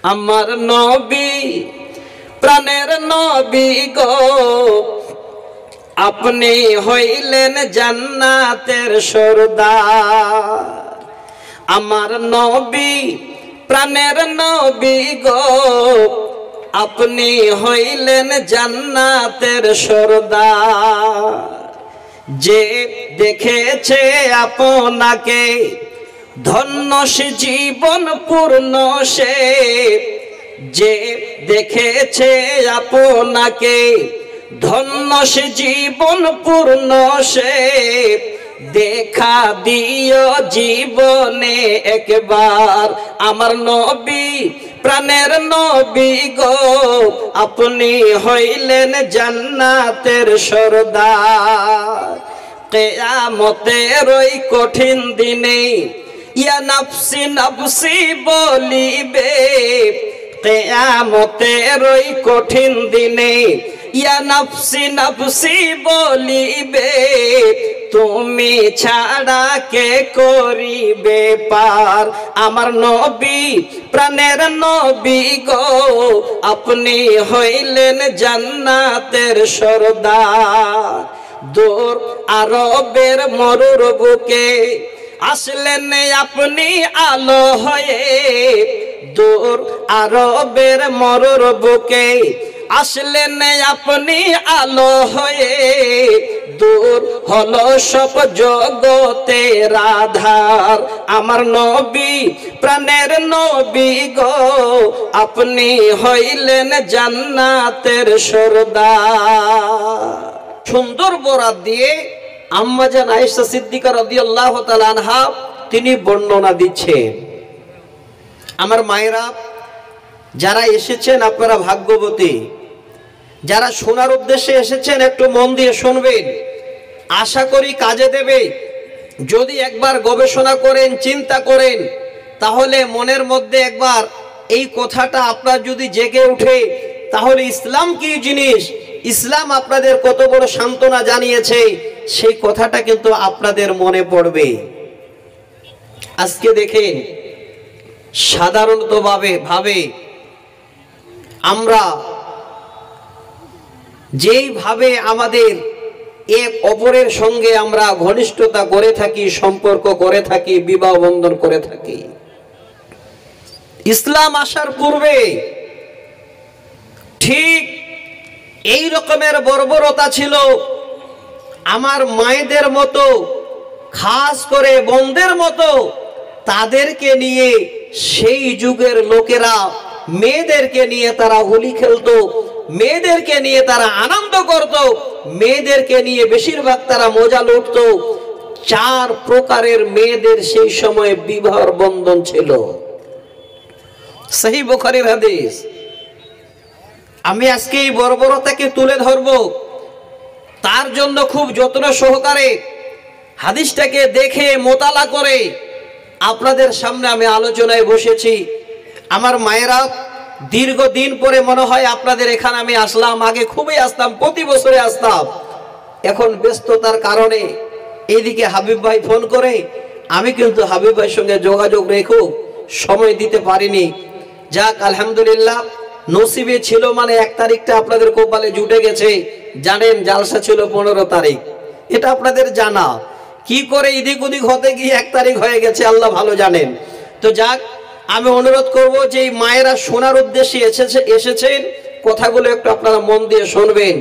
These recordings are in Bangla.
আমার নবী প্রাণের নবী গো, আপনি হইলেন জান্নাতের সরদার। আমার নবী প্রাণের নবী গো, আপনি হইলেন জান্নাতের সরদার। যে দেখেছে আপনাকে ধন্য সে জীবন পূর্ণ সে, যে দেখেছে আপনাকে ধন্য সে জীবন পূর্ণ সে। দেখা দিও জীবনে একবার আমার নবী প্রাণের নবী গো, আপনি হইলেন জান্নাতের সরদার। কিয়ামতের ওই কঠিন দিনে ইয়া নফসি নফসি বলিবে, কিয়ামতের ওই কঠিন দিনে ইয়া নফসি নফসি বলিবে। তুমি ছাড়া কে করিবে পার আমার নবী প্রাণের নবী গো, আপনি হইলেন জান্নাতের সরদার। দূর আরবের মরুর বুকে আসলেন আপনি আলো হয়ে, দূর আরবের মরুর বুকে আসলেন আপনি আলো হয়ে। দূর হলো সব জগতের আধার আমার নবী প্রাণের নবী গো, আপনি হইলেন জান্নাতের সরদার। সুন্দর বরাত দিয়ে আম্মা জান আয়েশা সিদ্দিকা রাদিয়াল্লাহু তাআলা আনহা তিনি বর্ণনা দিচ্ছেন। আমার মায়েরা যারা এসেছেন আপনারা ভাগ্যবতী, যারা শোনার উদ্দেশ্যে এসেছেন একটু মন দিয়ে শুনবেন, আশা করি কাজে দেবে। যদি একবার গবেষণা করেন চিন্তা করেন তাহলে মনের মধ্যে একবার এই কথাটা আপনার যদি জেগে ওঠে তাহলে ইসলাম কি জিনিস, ইসলাম আপনাদের কত বড় সান্ত্বনা জানিয়েছে সেই কথাটা কিন্তু আপনাদের মনে পড়বে। আজকে দেখেন সাধারণত ভাবে আমরা যেইভাবে আমাদের এক অপরের সঙ্গে আমরা ঘনিষ্ঠতা করে থাকি, সম্পর্ক করে থাকি, বিবাহ বন্ধন করে থাকি, ইসলাম আসার পূর্বে ঠিক এই রকমের বর্বরতা ছিল। আমার মায়েদের মতো, খাস করে বোনদের মতো, তাদেরকে নিয়ে সেই যুগের লোকেরা মেয়েদেরকে নিয়ে তারা হোলি খেলতো, মেয়েদেরকে নিয়ে তারা আনন্দ করত, মেয়েদেরকে নিয়ে বেশিরভাগ তারা মজা লুটত। 4 প্রকারের মেয়েদের সেই সময় বিবাহ বন্ধন ছিল। সহিহ বুখারীর হাদিস। আমি আজকে এই বর্বরতাকে তুলে ধরব, তার জন্য খুব যত্ন সহকারে হাদিসটাকে দেখে মোতালা করে আপনাদের সামনে আমি আলোচনায় বসেছি। আমার মায়েরা দীর্ঘদিন পরে মনে হয় আপনাদের এখানে আমি আসলাম। আগে খুবই আসতাম, প্রতি বছরে আসতাম। এখন ব্যস্ততার কারণে এইদিকে হাবিব ভাই ফোন করে, আমি কিন্তু হাবিব ভাইয়ের সঙ্গে যোগাযোগ রেখেও সময় দিতে পারিনি। যাক আলহামদুলিল্লাহ, নসিবে ছিল মানে 1 তারিখটা আপনাদের কপালে জুটে গেছে। জানেন জালসা ছিল 15 তারিখ, এটা আপনাদের জানা। কি করে এদিক ওদিক হতে গিয়ে 1 তারিখ হয়ে গেছে আল্লাহ ভালো জানেন। তো যাক, আমি অনুরোধ করব যে এই মায়েরা শোনার উদ্দেশ্যে এসেছেন, কথাগুলো একটু আপনারা মন দিয়ে শুনবেন।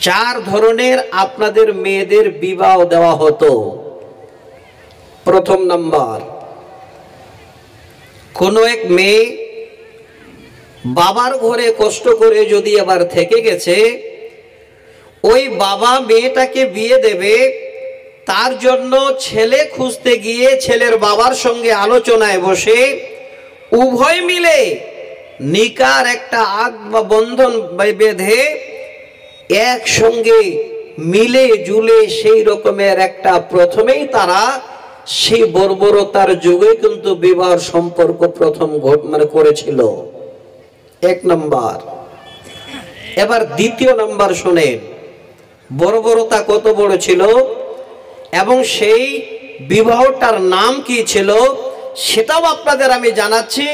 4 ধরনের আপনাদের মেয়েদের বিবাহ দেওয়া হতো। প্রথম নাম্বার, কোন এক মেয়ে বাবার ঘরে কষ্ট করে যদি আবার থেকে গেছে, ওই বাবা মেয়েটাকে বিয়ে দেবে, তার জন্য ছেলে খুঁজতে গিয়ে ছেলের বাবার সঙ্গে আলোচনায় বসে উভয় মিলে নিকার একটা আগ বা বন্ধন বেঁধে একসঙ্গে মিলে জুলে সেই রকমের একটা প্রথমেই তারা সেই বর্বরতার যুগে কিন্তু বিবাহ সম্পর্ক প্রথম করেছিল। 1 নাম্বার। এবার দ্বিতীয় নাম্বার শুনেন, বর্বরতা কত বড় ছিল এবং সেই বিবাহটার নাম কি ছিল সেটাও আপনাদের আমি জানাচ্ছি।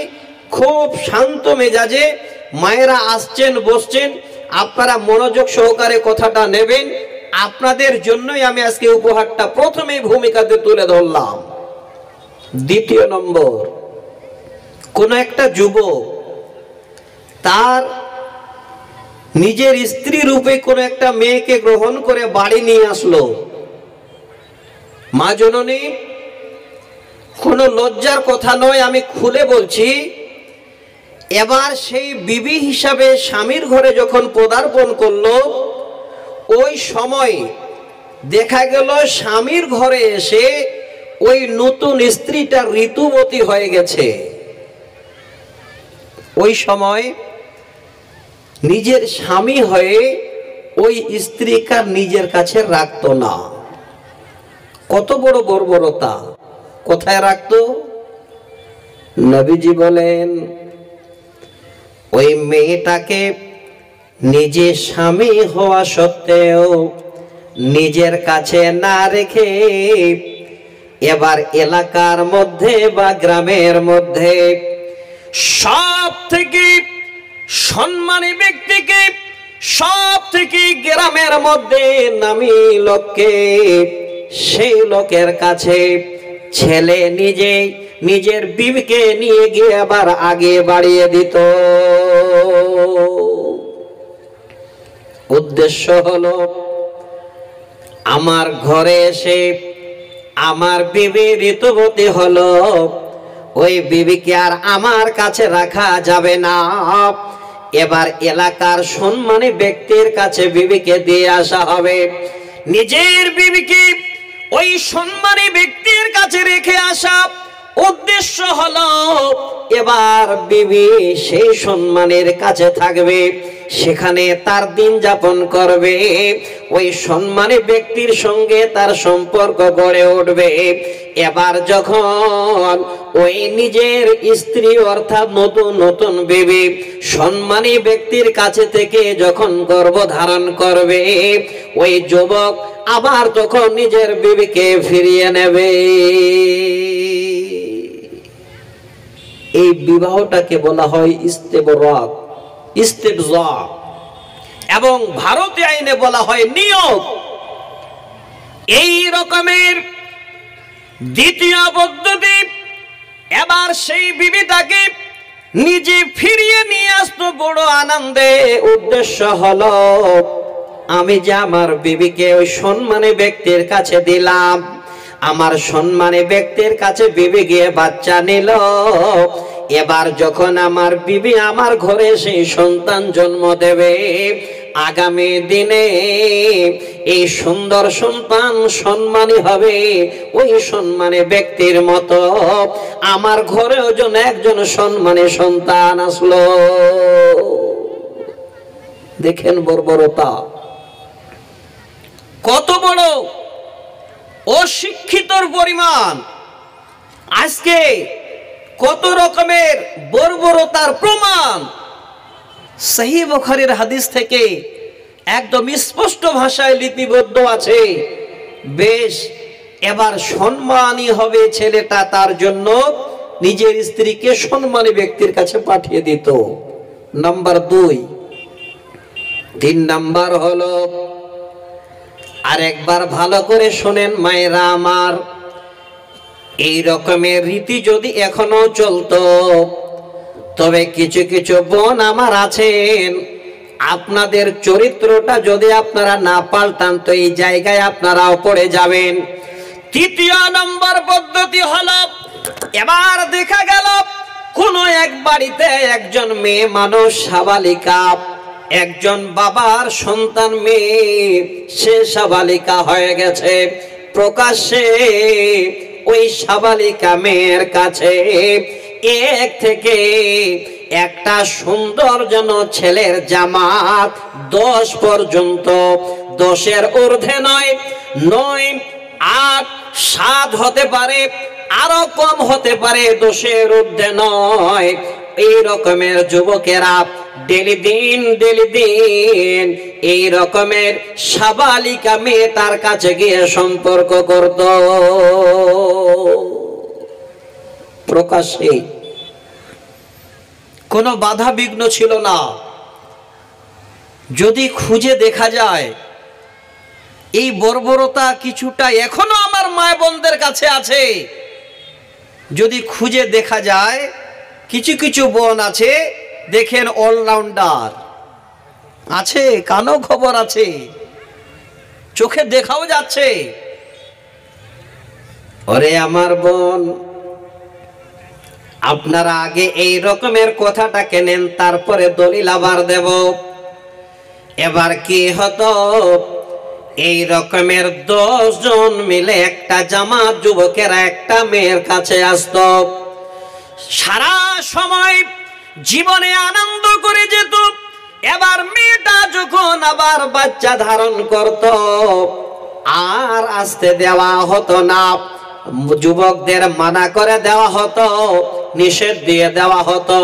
খুব শান্ত মেজাজে মায়েরা আসছেন, বসছেন, আপনারা মনোযোগ সহকারে কথাটা নেবেন। আপনাদের জন্যই আমি আজকে উপহারটা প্রথমেই ভূমিকাতে তুলে ধরলাম। দ্বিতীয় নম্বর, কোন একটা যুবক তার নিজের স্ত্রী রূপে কোন একটা মেয়েকে গ্রহণ করে বাড়ি নিয়ে আসলো। মা জননী, কোন লজ্জার কথা নয়, আমি খুলে বলছি। এবার সেই বিবি হিসাবে স্বামীর ঘরে যখন পদার্পণ করলো, ওই সময় দেখা গেল স্বামীর ঘরে এসে ওই নতুন স্ত্রীটা ঋতুবতী হয়ে গেছে। ওই সময় নিজের স্বামী হয়ে ওই স্ত্রীকে নিজের কাছে রাখতো না। কত বড় বর্বরতা! কোথায় রাখতো? নবীজি বলেন, ওই মেয়েটাকে নিজে স্বামী হওয়া সত্ত্বেও নিজের কাছে না রেখে এবার এলাকার মধ্যে বা গ্রামের মধ্যে সব থেকে সম্মানী ব্যক্তিকে, সব থেকে গ্রামের মধ্যে নামী লোককে, সেই লোকের কাছে ছেলে নিজের বিবিকে নিয়ে গিয়ে আবার আগে বাড়িয়ে দিত। উদ্দেশ্য হলো, আমার ঘরে এসে আমার বিবি ঋতুবতী হলো, ওই বিবিকে আর আমার কাছে রাখা যাবে না। এবার এলাকার সম্মানী ব্যক্তির কাছে বিবিকে দিয়ে আসা হবে। নিজের বিবিকে ওই সম্মানী ব্যক্তির কাছে রেখে আসা উদ্দেশ্য হলো, এবার বিবি সেই সম্মানের কাছে থাকবে, সেখানে তার দিন যাপন করবে, ওই সম্মানী ব্যক্তির সঙ্গে তার সম্পর্ক গড়ে উঠবে। এবার যখন ওই নিজের স্ত্রী অর্থাৎ নতুন বিবি সম্মানী ব্যক্তির কাছে থেকে যখন গর্ভধারণ করবে, ওই যুবক আবার তখন নিজের বিবিকে ফিরিয়ে নেবে। এই বিবাহটাকে বলা হয় ইস্তেবরাত, ইস্তেবজা, এবং ভারতীয় আইনে বলা হয় নিয়োগ। এই রকমের দ্বিতীয় পদ্ধতি। এবার সেই বিবিটাকে নিজে ফিরিয়ে নিয়ে আসতো বড় আনন্দে। উদ্দেশ্য হলো, আমি যে আমার বিবিকে ওই সম্মানী ব্যক্তির কাছে দিলাম, আমার সম্মানী ব্যক্তির কাছে বিবি গিয়ে বাচ্চা নিল, এবার যখন আমার বিবি আমার ঘরে সেই সন্তান জন্ম দেবে, আগামী দিনে এই সুন্দর সন্তান সম্মানী হবে। ওই সম্মানী ব্যক্তির মতো আমার ঘরেও যেন একজন সম্মানী সন্তান আসলো। দেখেন বর্বরতা কত বড়! অশিক্ষিতর পরিমাণ আজকে কত রকমের বর্বরতার প্রমাণ সহিহ বুখারীর হাদিস থেকে একদম স্পষ্ট ভাষায় লিপিবদ্ধ আছে। বেশ, এবার সম্মানী হবে ছেলেটা, তার জন্য নিজের স্ত্রীকে সম্মানী ব্যক্তির কাছে পাঠিয়ে দিত। নাম্বার 2। 3 নাম্বার হলো, আরেকবার ভালো করে শোনেন মায়েরা আমার, এই রকমের রীতি যদি এখনো চলতো, তবে কিছু কিছু বোন আমার আছেন, আপনাদের চরিত্রটা যদি আপনারা না পাল্টান তো এই জায়গায় আপনারাও পড়ে যাবেন। 3 নম্বর পদ্ধতি হলো, এবার দেখা গেল কোন এক বাড়িতে একজন মেয়ে মানুষ সাবালিকা, একজন বাবার সন্তান মেয়ে, সে সাবালিকা হয়ে গেছে। প্রকাশ্যে ওই সাবালিকা মেয়ের কাছে এক থেকে একটা সুন্দর যেন ছেলের জামাত 10 পর্যন্ত, 10-এর ঊর্ধ্বে নয়, 9, 8, 7 হতে পারে, আরো কম হতে পারে, 10-এর ঊর্ধ্বে নয়। এই রকমের যুবকেরা ডেলি দিন এই রকমের সাবালিকা মেয়ে তার কাছে গিয়ে সম্পর্ক করত প্রকাশ্যে। কোনো বাধা বিঘ্ন ছিল না। যদি খুঁজে দেখা যায় এই বর্বরতা কিছুটা এখনো আমার মা বোনদের কাছে আছে। যদি খুঁজে দেখা যায় কিছু কিছু বোন আছে দেখেন অলরাউন্ডার আছে, কানো খবর আছে, চোখে দেখাও যাচ্ছে। ওরে আমার বোন, আপনারা আগে এই রকমের কথাটাকে নেন, তারপরে দলিল আবার দেব। এবার কি হতো, এই রকমের 10 জন মিলে একটা জামাত যুবকেরা একটা মেয়ের কাছে আসতো, সারা সময় জীবনে আনন্দ করে যেত। এবার মেয়েটা যখন আবার বাচ্চা ধারণ করত আর আসতে দেওয়া হতো না, যুবকদের মানা করে দেওয়া হতো, নিষেধ দিয়ে দেওয়া হতো,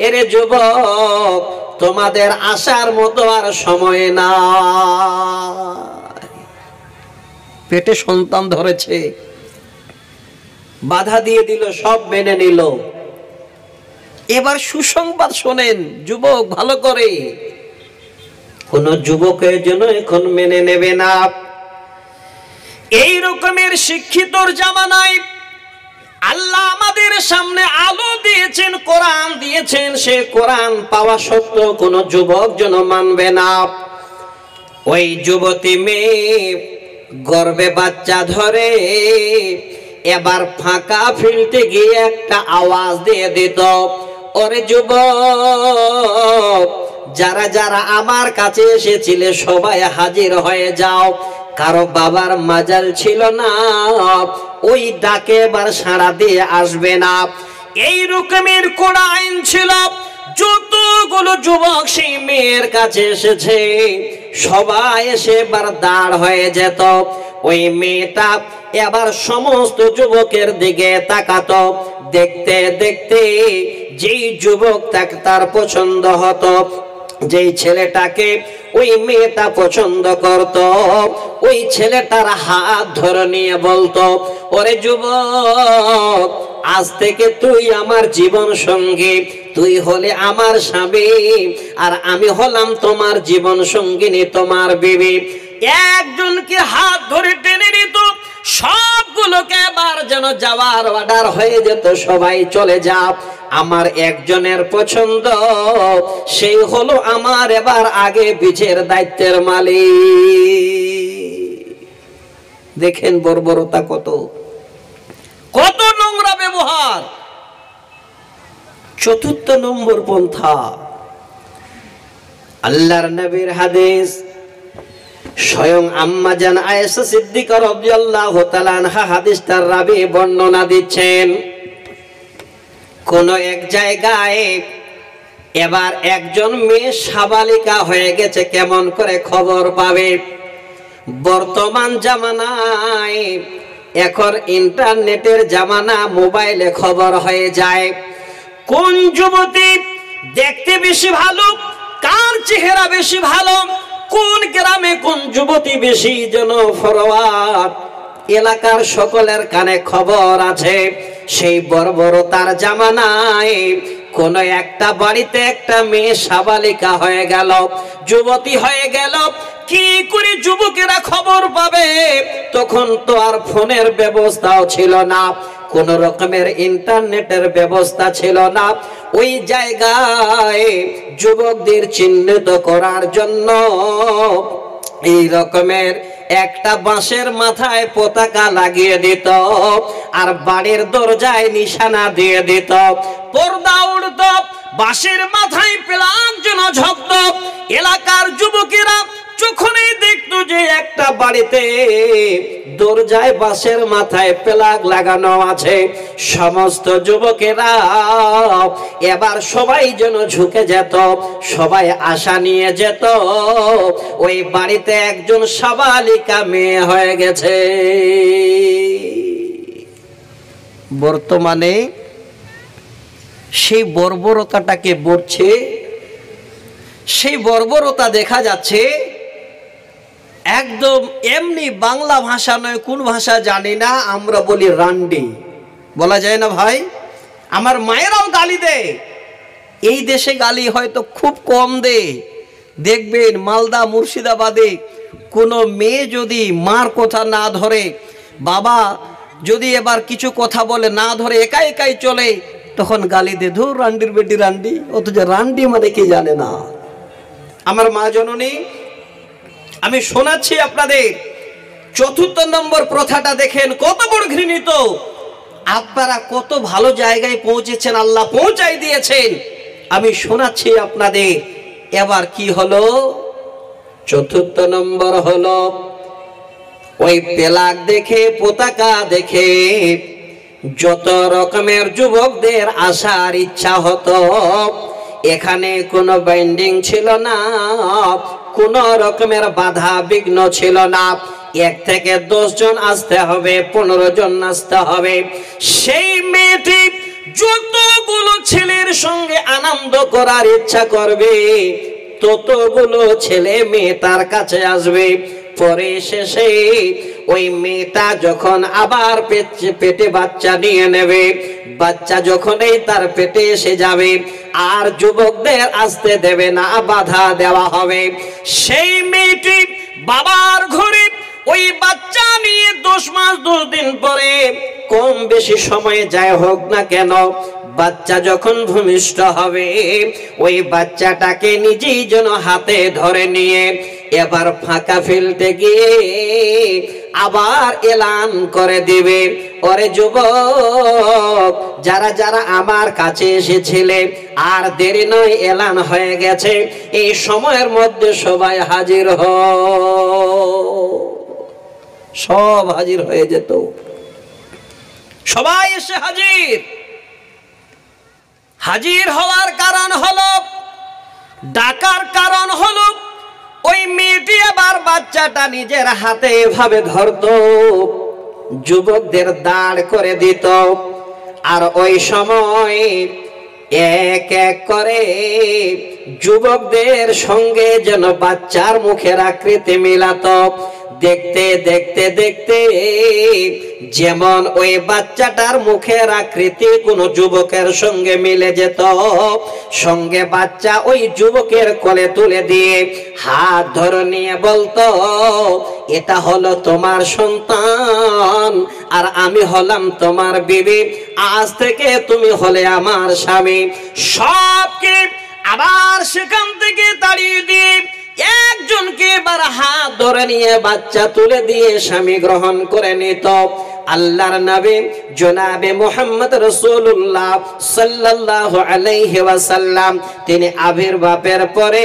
এরে যুবক তোমাদের আসার মতো আর সময় না। পেটে সন্তান ধরেছে, বাধা দিয়ে দিল, সব মেনে নিল। এবার সুসংবাদ শোনেন যুবক ভালো করে, কোন যুবকের জন্য এখন মেনে নেবে না। এই রকমের শিক্ষিতর জামানায় আল্লাহ আমাদের সামনে আলো দিয়েছেন, কোরআন দিয়েছেন। সে কোরআন পাওয়া সত্ত্বেও কোন যুবক যেন মানবে না। ওই যুবতী মেয়ে গর্ভে বাচ্চা ধরে, এবার ফাঁকা ফিলতে গিয়ে একটা আওয়াজ দিয়ে দিত, ওরে যুবক, যারা যারা আমার কাছে এসেছিলে সবাই হাজির হয়ে যাও। কারো বাবার মাজাল ছিল না, ওই ডাকে এবার সাড়া দিয়ে আসবে না। এই রকমের কোন আইন ছিল। যতগুলো যুবক সেই মেয়ের কাছে এসেছে সবাই এসে এবার দাঁড় হয়ে যেত। ওই মেয়েটা এবার সমস্ত যুবকের দিকে তাকাতো। দেখতে দেখতে যেই যুবক তার পছন্দ হতো, যেই ছেলেটাকে ওই মেয়েটা পছন্দ করত, ওই ছেলেটার হাত ধরে নিয়ে বলতো, ওরে যুবক, আজ থেকে তুই আমার জীবন সঙ্গী, তুই হলে আমার স্বামী আর আমি হলাম তোমার জীবন সঙ্গিনী, তোমার বিবি। একজনকে হাত ধরে টেনে নিত, সবগুলোকে এবার যেন যাওয়ার অর্ডার হয়ে যেত, সবাই চলে যাও, আমার একজনের পছন্দ, সেই হলো আমার এবার আগে পিছের দায়িত্বের মালিক। দেখেন বর্বরতা কত, কত নোংরা ব্যবহার। ৪র্থ নম্বর পন্থা, আল্লাহর নবীর হাদিস, স্বয়ং আম্মা জান আয়েশা সিদ্দিকা রাদিয়াল্লাহু তাআলা আনহা হাদিসটার রাবি বর্ণনা দিচ্ছেন। কোন এক জায়গায় এবার একজন মেয়ে সাবালিকা হয়ে গেছে, কেমন করে খবর পাবে? বর্তমান জামানায় এখন ইন্টারনেটের জামানা, মোবাইলে খবর হয়ে যায়। কোন যুবতী দেখতে বেশি ভালো, কার চেহারা বেশি ভালো, কোন গ্রামে কোন যুবতী বেশি যেন ফরওয়ার্ড, এলাকার সকলের কানে খবর আছে। সেই বর্বরতার জামানায় কোন একটা বাড়িতে একটা মেয়ে সাবালিকা হয়ে গেল, যুবতী হয়ে গেল, কি করে যুবকেরা খবর পাবে? তখন তো আর ফোনের ব্যবস্থাও ছিল না, কোন রকমের ইন্টারনেটের ব্যবস্থা ছিল না। ওই জায়গায় যুবকদের চিহ্নিত করার জন্য এই রকমের একটা বাঁশের মাথায় পতাকা লাগিয়ে দিত আর বাড়ির দরজায় নিশানা দিয়ে দিত, পর্দা উড়ত, বাঁশের মাথায় প্লাগ যেন ঝকত। এলাকার যুবকেরা যখনই দেখতো যে একটা বাড়িতে দরজায় বাঁশের মাথায় প্লাগ লাগানো আছে, সমস্ত যুবকেরা এবার সবাই যেন ঝুঁকে যেত, সবাই আশা নিয়ে যেত ওই বাড়িতে একজন সাবালিকা মেয়ে হয়ে গেছে। বর্তমানে সেই বর্বরতাটাকে বলছে, সেই বর্বরতা দেখা যাচ্ছে একদম এমনি, বাংলা ভাষা নয়, কোন ভাষা জানি না, আমরা বলি রান্ডি, বলা যায় না ভাই? আমার মায়েরাও গালি দেয়, এই দেশে গালি হয়তো খুব কম দেয়। দেখবেন মালদা মুর্শিদাবাদে কোনো মেয়ে যদি মার কথা না ধরে, বাবা যদি এবার কিছু কথা বলে না ধরে একাই একাই চলে, তখন গালি দে, ধুর রান্ডির বেটি রান্ডি। অথচ রান্ডি মানে কি জানে না। আমার মা জননী, আমি শোনাচ্ছি আপনাদের ৪র্থ নম্বর প্রথাটা দেখেন কত বড় ঘৃণিত। আপনারা কত ভালো জায়গায় পৌঁছেছেন, আল্লাহ পৌঁছাই দিয়েছেন। আমি শোনাচ্ছি আপনাদের। এবার কি হলো? ৪র্থ নম্বর হলো ওই পেলাক দেখে, পতাকা দেখে যত রকমের যুবকদের আসার ইচ্ছা হতো। এখানে কোনো বাইন্ডিং ছিল না, কোনো রকমের বাধা বিঘ্ন ছিল না। 1 থেকে 10 জন আসতে হবে, 15 জন আসতে হবে। সেই মেয়েটি যতগুলো ছেলের সঙ্গে আনন্দ করার ইচ্ছা করবে, ততগুলো ছেলে মেয়ে তার কাছে আসবে। পরে শেষে ওই মেয়েটা যখন আবার পেটে বাচ্চা নিয়ে নেবে, বাচ্চা যখনই তার পেটে এসে যাবে, আর যুবকদের আসতে দেবে না, বাধা দেওয়া হবে। সেই মেয়েটি বাবার ঘরে ওই বাচ্চা নিয়ে 10 মাস 10 দিন পরে, কম বেশি সময়ে যাই হোক না কেন, বাচ্চা যখন ভূমিষ্ঠ হবে, ওই বাচ্চাটাকে নিজেই যেন হাতে ধরে নিয়ে এবার ফাঁকা ফেলতে গিয়ে আবার এলান করে দিবে, ওরে যুবক, যারা যারা আমার কাছে এসেছিলে, আর দেরি নয়, এলান হয়ে গেছে, এই সময়ের মধ্যে সবাই হাজির সব হাজির হয়ে যেত। সবাই এসে হাজির হওয়ার কারণ হলো, ডাকার কারণ হলো, ওই মেয়েটি আবার বাচ্চাটা নিজের হাতে এভাবে ধরতো, যুবকদের দাঁড় করে দিত, আর ওই সময় এক এক করে যুবকদের সঙ্গে যেন বাচ্চার মুখের আকৃতি মিলাতো। দেখতে দেখতে দেখতে যেমন ওই বাচ্চাটার মুখের আকৃতি কোন যুবকের সঙ্গে মিলে যেত, সঙ্গে বাচ্চা ওই যুবকের কোলে তুলে দিয়ে হাত ধরে নিয়ে বলতো, এটা হলো তোমার সন্তান, আর আমি হলাম তোমার বিবি, আজ থেকে তুমি হলে আমার স্বামী। সবকে আবার সেখান থেকে তাড়িয়ে দিয়ে একজনকে এবার হাত ধরে নিয়ে বাচ্চা তুলে দিয়ে স্বামী গ্রহণ করে নিত। আল্লাহর নবী জনাবে মুহাম্মদ রাসূলুল্লাহ সাল্লাল্লাহু আলাইহি ওয়াসাল্লাম তিনি আবির্ভাবের পরে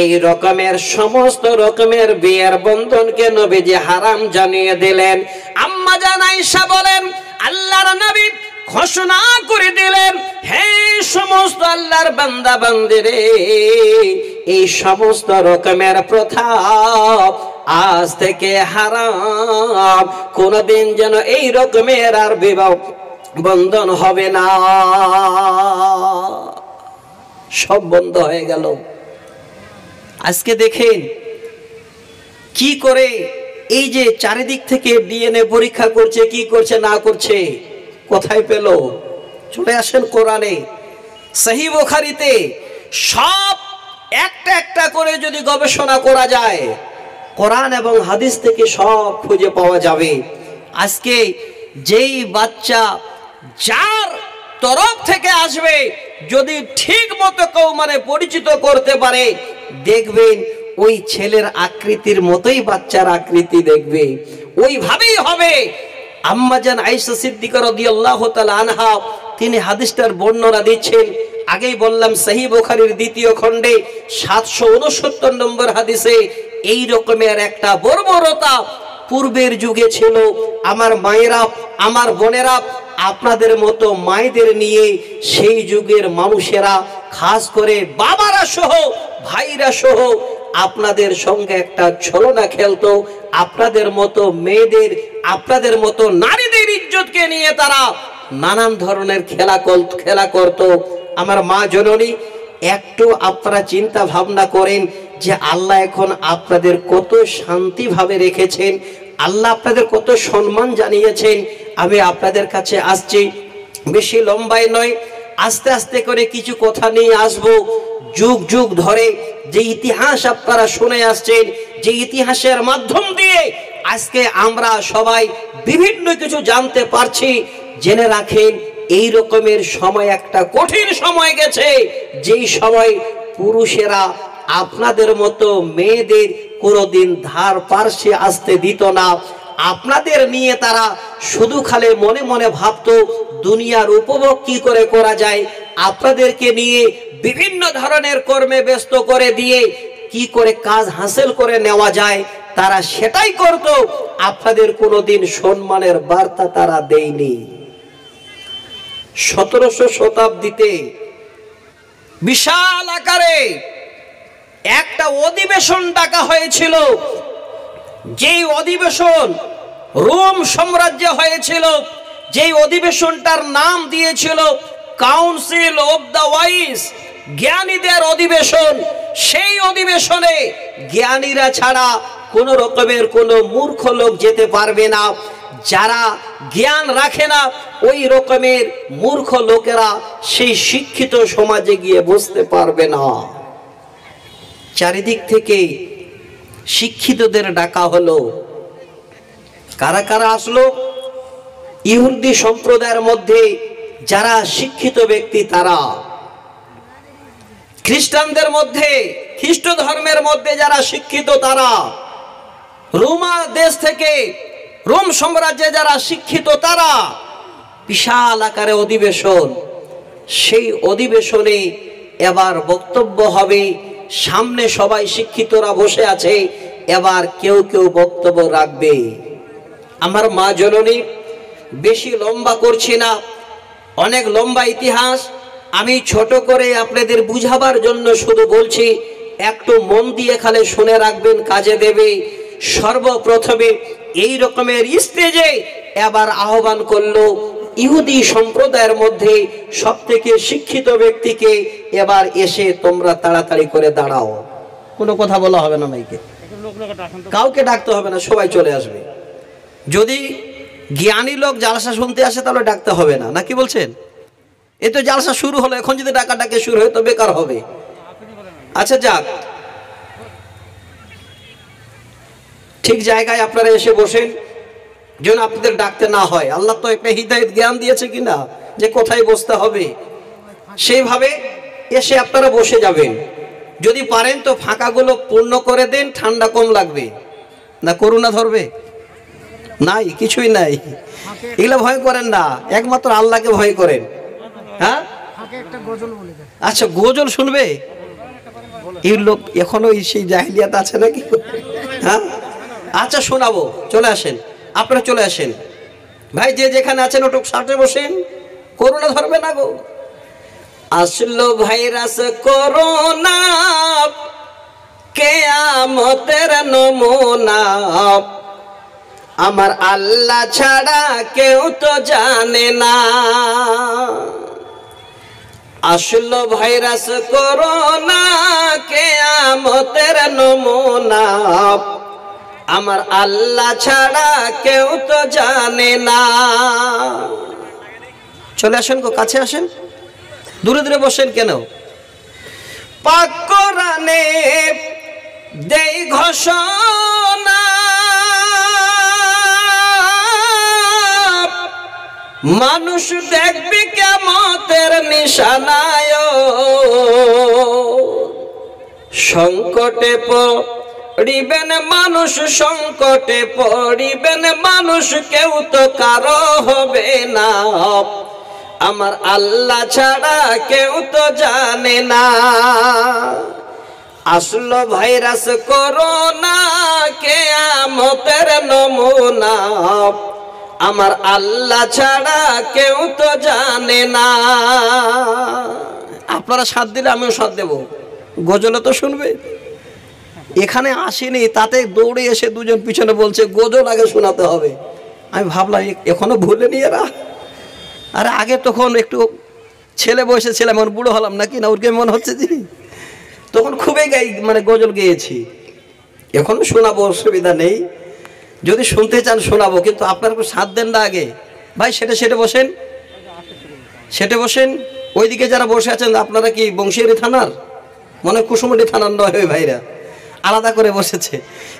এই রকমের সমস্ত রকমের বিয়ের বন্ধনকে নবীজি হারাম জানিয়ে দিলেন। আম্মা জান আয়েশা বলেন, আল্লাহর নবী ঘোষণা করে দিলেন, হে সমস্ত আল্লাহর বান্দা বান্দিরে, এই সমস্ত রকমের প্রথা আজ থেকে হারাম, কোনদিন যেন এই রকমের আর বিবাহ বন্ধন হবে না। সব বন্ধ হয়ে গেল। আজকে দেখেন কি করে এই যে চারিদিক থেকে ডিএনএ পরীক্ষা করছে, কি করছে না করছে, কোথায় পেল? চলে আসেন কোরআনে, সহিহ বুখারীতে সব একটা একটা করে যদি গবেষণা করা যায়, কোরআন এবং হাদিস থেকে সব খুঁজে পাওয়া যাবে। আজকে যেই বাচ্চা যার তরফ থেকে আসবে, যদি ঠিক মতো কেউ পরিচিত করতে পারে, দেখবেন ওই ছেলের আকৃতির মতোই বাচ্চার আকৃতি দেখবে, ওইভাবেই হবে। আম্মা জান আয়েশা সিদ্দিকা রাদিয়াল্লাহু তাআলা আনহা তিনি হাদিসটার বর্ণনা দিচ্ছেন। আগেই বললাম সহিহ বুখারীর ২য় খণ্ডে ৭৬৯ নম্বর হাদিসে এই রকমের একটা বর্বরতা পূর্বের যুগে ছিল। আমার মায়েরা, আমার বোনেরা, আপনাদের মতো মায়েদের নিয়ে সেই যুগের মানুষেরা, খাস করে বাবারা সহ, ভাইরা সহ আপনাদের সঙ্গে একটা ছলনা খেলতো। আপনাদের মতো মেয়েদের, আপনাদের মতো নারীদের ইজ্জতকে নিয়ে তারা নানান ধরনের খেলা করত। আমার মা জননী, একটু আপনারা চিন্তা ভাবনা করেন যে আল্লাহ এখন আপনাদের কত শান্তিভাবে রেখেছেন, আল্লাহ আপনাদের কত সম্মান জানিয়েছেন। আমি আপনাদের কাছে আসছি, বেশি লম্বাই নয়। আস্তে আস্তে করে কিছু কথা নিয়ে আসব। যুগ যুগ ধরে যে ইতিহাস আপনারা শুনে আসছেন, যে ইতিহাসের মাধ্যম দিয়ে আজকে আমরা সবাই বিভিন্ন কিছু জানতে পারছি। জেনে রাখেন, এই রকমের সময় একটা কঠিন সময় গেছে, যেই সময় পুরুষেরা আপনাদের মতো মেয়েদের কোনোদিন ধার পার্শ্বে আসতে দিত না। আপনাদের নিয়ে তারা শুধু খালি মনে মনে ভাবতো দুনিয়ার উপভোগ কি করে করা যায়, আপনাদেরকে নিয়ে বিভিন্ন ধরনের কর্মে ব্যস্ত করে দিয়ে কি করে কাজ হাসিল করে নেওয়া যায় তারা সেটাই করত। আপনাদের কোনোদিন সম্মানের বার্তা তারা দেয়নি। 1700 শতাব্দীতে বিশাল আকারে একটা অধিবেশন ডাকা হয়েছিল, যেই অধিবেশন রোম সাম্রাজ্যে হয়েছিল, যেই অধিবেশনটার নাম দিয়েছিল কাউন্সিল অফ দ্য ওয়াইজ, জ্ঞানীদের অধিবেশন। সেই অধিবেশনে জ্ঞানীরা ছাড়া কোন রকমের কোনো মূর্খ লোক যেতে পারবে না। যারা জ্ঞান রাখে না ওই রকমের মূর্খ লোকেরা সেই শিক্ষিত সমাজে গিয়ে বসতে পারবে না। চারিদিক থেকে শিক্ষিতদের ডাকা হলো। কারা কারা আসলো? ইহুদি সম্প্রদায়ের মধ্যে যারা শিক্ষিত ব্যক্তি তারা, খ্রিস্টানদের মধ্যে, খ্রিস্ট ধর্মের মধ্যে যারা শিক্ষিত তারা, রোমা দেশ থেকে, রোম সাম্রাজ্যে যারা শিক্ষিত তারা। বিশাল আকারে অধিবেশন। সেই অধিবেশনে এবার বক্তব্য হবে। সামনে সবাই শিক্ষিতরা বসে আছে, এবার কেউ কেউ বক্তব্য রাখবে। আমার মা জননী, বেশি লম্বা করছি না, অনেক লম্বা ইতিহাস, আমি ছোট করে আপনাদের বুঝাবার জন্য শুধু বলছি, একটু মন দিয়ে খালি শুনে রাখবেন, কাজে দেবে। সর্বপ্রথমে এই রকমের স্টেজে এবার আহ্বান করলো ইহুদি সম্প্রদায়ের মধ্যে সবথেকে শিক্ষিত ব্যক্তিকে, এবার এসে তোমরা তাড়াতাড়ি করে দাঁড়াও। কোনো কথা বলা হবে না, মাইকে কাউকে ডাকতে হবে না, সবাই চলে আসবে। যদি জ্ঞানী লোক জালসা শুনতে আসে তাহলে ডাকতে হবে না, নাকি বলছেন? এ তো জালসা শুরু হলো, এখন যদি ডাকাডাকি শুরু হয় তো বেকার হবে। আচ্ছা যাক, ঠিক জায়গায় আপনারা এসে বসেন, যেন আপনাদের ডাকতে না হয়। আল্লাহ তো একটা হিদায়াত জ্ঞান দিয়েছে কিনা যে কোথায় বসতে হবে, সেইভাবে এসে আপনারা বসে যাবেন। যদি পারেন তো ফাঁকাগুলো পূর্ণ করে দেন, ঠান্ডা কম লাগবে না, করোনা ধরবে নাই, কিছুই নাই। এগুলো ভয় করেন না, একমাত্র আল্লাহকে ভয় করেন। হ্যাঁ, আচ্ছা গজল শুনবে? এই লোক এখনো সেই জাহিলিয়াত আছে নাকি? হ্যাঁ, আচ্ছা শোনাবো, চলে আসেন, আপনারা চলে আসেন ভাই, যে যেখানে আছেন ওটুক সাথে বসেন, করোনা ধরবে না গো। আসলো ভাইরাস করোনা, কিয়ামতের নমুনা, আমার আল্লাহ ছাড়া কেউ তো জানে না। আসলো ভাইরাস করোনা, কিয়ামতের নমুনা, আমার আল্লাহ ছাড়া কেউ তো জানে না। চলে আসেন গো, কাছে আসেন, দূরে দূরে বসেন কেন? পাক কোরআনে দেই ঘোষণা, মানুষ দেখবে কিয়ামতের নিশানায়, সংকটে পড়িবেন মানুষ, সংকটে পড়িবেন মানুষ, কেউ তো কারো হবে না, আমার আল্লাহ ছাড়া কেউ তো জানে না। আসলো ভাইরাস করোনা, কিয়ামতের নমুনা, আমার আল্লাহ ছাড়া কেউ তো জানে না। আপনারা সাথ দিলে আমিও সাথ দেব, গজলে তো শুনবে। এখানে আসেনি তাতে দৌড়ে এসে দুজন পিছনে বলছে গজল আগে শোনাতে হবে। আমি ভাবলাম এখনো ভুলেনি এরা। আরে আগে তখন একটু ছেলে বয়সে ছিলাম, এখন বুড়ো হলাম নাকি, না ওর মনে হচ্ছে যে তখন খুবই মানে গজল গেয়েছি। এখনো শোনাবো, অসুবিধা নেই, যদি শুনতে চান শোনাবো, কিন্তু আপনারা একটু সাথ দেন না আগে। ভাই সেটে বসেন, সেটে বসেন। ওইদিকে যারা বসে আছেন আপনারা কি বংশিয়ারি থানার, মনে কুসুমুটি থানার নয় ওই ভাইরা, আলাদা করে বসেছে।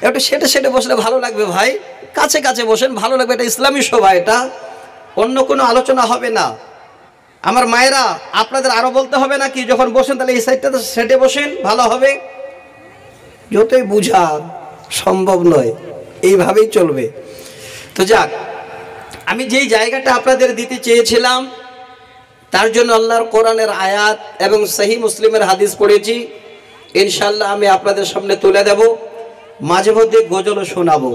একটু সেটে বসলে ভালো লাগবে ভাই, কাছে কাছে বসেন, ভালো লাগবে। এটা ইসলামী সভা, এটা অন্য কোনো আলোচনা হবে না। আমার মায়েরা আপনাদের আরো বলতে হবে না কি, যখন বসেন তাহলে এই সাইডটাতে সেটে বসেন, ভালো হবে। যতই বুঝা সম্ভব নয়, এইভাবেই চলবে। তো যাক, আমি যেই জায়গাটা আপনাদের দিতে চেয়েছিলাম তার জন্য আল্লাহর কোরআনের আয়াত এবং সহি মুসলিমের হাদিস পড়েছি, ইনশাল্লাহ আমি আপনাদের সামনে তুলে দেব। মাঝে মধ্যে গজলও শোনাবো।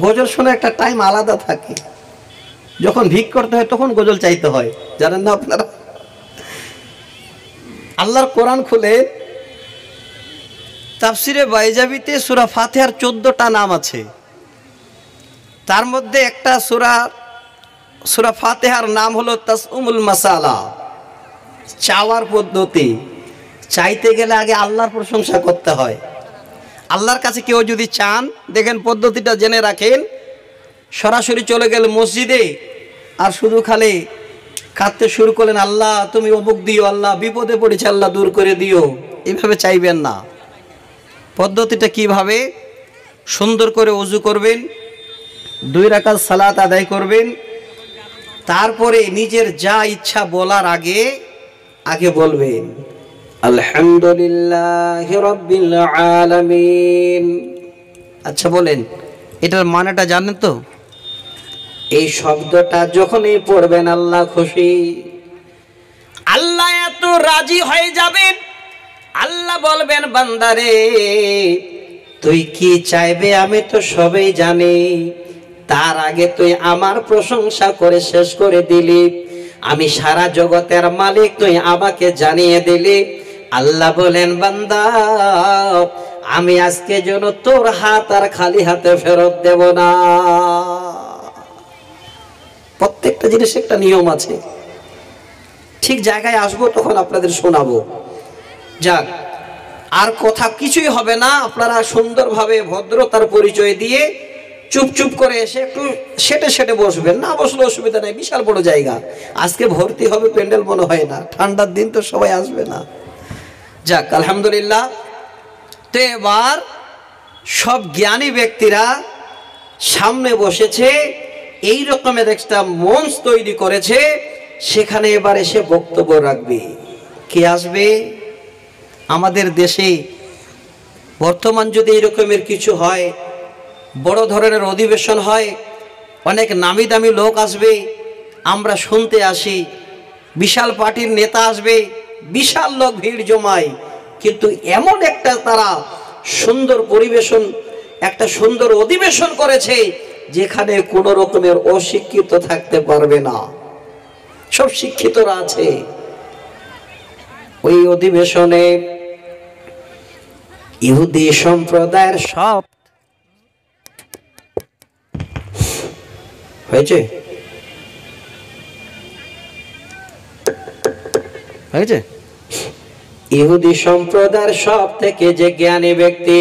গজল শোনা একটা টাইম আলাদা থাকে, যখন ভিক করতে হয় তখন গজল চাইতে হয়, জানেন না আপনারা? আল্লাহর কোরআন খুলে তাফসিরে বাইজাবিতে সূরা ফাতিহার 14টা নাম আছে। তার মধ্যে একটা সূরা ফাতিহার নাম হলো তাসউমুল মাসালা, চাওয়ার পদ্ধতি। চাইতে গেলে আগে আল্লাহর প্রশংসা করতে হয়। আল্লাহর কাছে কেউ যদি চান, দেখেন পদ্ধতিটা জেনে রাখেন, সরাসরি চলে গেল মসজিদে আর শুধু খালি কাঁদতে শুরু করলেন, আল্লাহ তুমি অমুক দিও, আল্লাহ বিপদে পড়েছে, আল্লাহ দূর করে দিও, এইভাবে চাইবেন না। পদ্ধতিটা কিভাবে? সুন্দর করে ওযু করবেন, 2 রাকাত সালাত আদায় করবেন, তারপরে নিজের যা ইচ্ছা বলার আগে বলবেন আলহামদুলিল্লাহি রাব্বিল আলামিন। আচ্ছা বলেন, এটার মানেটা জানেন তো? এই শব্দটা যখনই পড়বেন আল্লাহ খুশি, আল্লাহ এত রাজি হয়ে যাবেন। আল্লাহ বলবেন, বান্দারে তুই কি চাইবে আমি তো সবই জানি, তার আগে তুই আমার প্রশংসা করে শেষ করে দিলি, আমি সারা জগতের মালিক তুই আমাকে জানিয়ে দিলি। আল্লাহ বলেন, বান্দা আমি আজকে যেন তোর হাত আর খালি হাতে ফেরত দেব না। প্রত্যেকটা জিনিস একটা নিয়ম আছে। ঠিক জায়গায় আসবো তখন আপনাদের শোনাবো। যাক, আর কথা কিছুই হবে না। আপনারা সুন্দরভাবে ভদ্রতার পরিচয় দিয়ে চুপ করে এসে একটু সেটে বসবেন। না বসলে অসুবিধা নেই, বিশাল বড় জায়গা, আজকে ভর্তি হবে প্যান্ডেল মনে হয় না, ঠান্ডার দিন তো সবাই আসবে না। যাক, আলহামদুলিল্লাহ। তো এবার সব জ্ঞানী ব্যক্তিরা সামনে বসেছে, এই রকমের একটা মঞ্চ তৈরি করেছে, সেখানে এবার এসে বক্তব্য রাখবে। কে আসবে? আমাদের দেশে বর্তমান যদি এরকমের কিছু হয়, বড় ধরনের অধিবেশন হয়, অনেক নামি দামি লোক আসবে, আমরা শুনতে আসি, বিশাল পার্টির নেতা আসবে, বিশাল লোক ভিড় জমায়, কিন্তু এমন একটা তারা সুন্দর পরিবেশন, একটা সুন্দর অধিবেশন করেছে যেখানে কোনো রকমের অশিক্ষিত থাকতে পারবে না, সব শিক্ষিতরা আছে। ওই অধিবেশনে ইহুদি সম্প্রদায়ের সব হয়েছে ইহুদি সম্প্রদায়ের সব থেকে যে জ্ঞানী ব্যক্তি,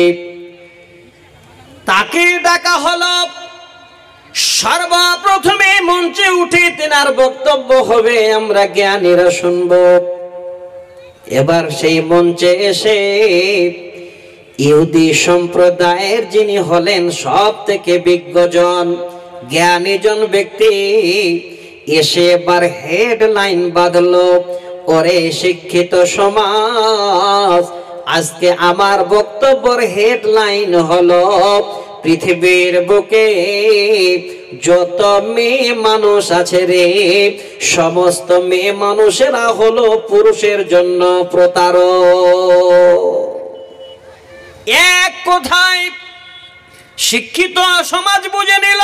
তাকে ডাকা হলো। সর্বপ্রথমে মঞ্চে উঠে তেনার বক্তব্য হবে, আমরা জ্ঞানীরা শুনব। এবার সেই মঞ্চে এসে ইহুদি সম্প্রদায়ের যিনি হলেন সব থেকে বিজ্ঞজন, জ্ঞানীজন ব্যক্তি, এসে এবার হেডলাইন বাঁধলো, ওরে শিক্ষিত সমাজ, আজকে আমার বক্তব্যের হেডলাইন হলো, পৃথিবীর বুকে যত মেয়ে মানুষ আছে রে, সমস্ত মেয়ে মানুষেরা হলো পুরুষের জন্য প্রতারক। এক কথায় শিক্ষিত সমাজ বুঝে নিল,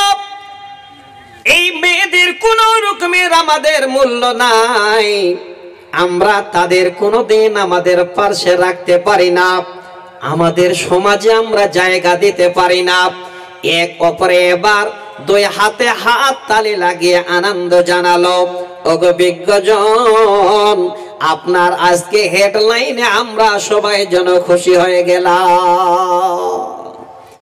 এই মেয়েদের কোন রকমের আমাদের মূল্য নাই, আমরা তাদের কোনোদিন আমাদের পাশে রাখতে পারি না, আমাদের সমাজে আমরা জায়গা দিতে পারি না। এক অপরে এবার 2 হাতে হাত তালি লাগিয়ে আনন্দ জানালো, ওগো বিজ্ঞজন, আপনার আজকে হেডলাইনে আমরা সবাই যেন খুশি হয়ে গেলাম।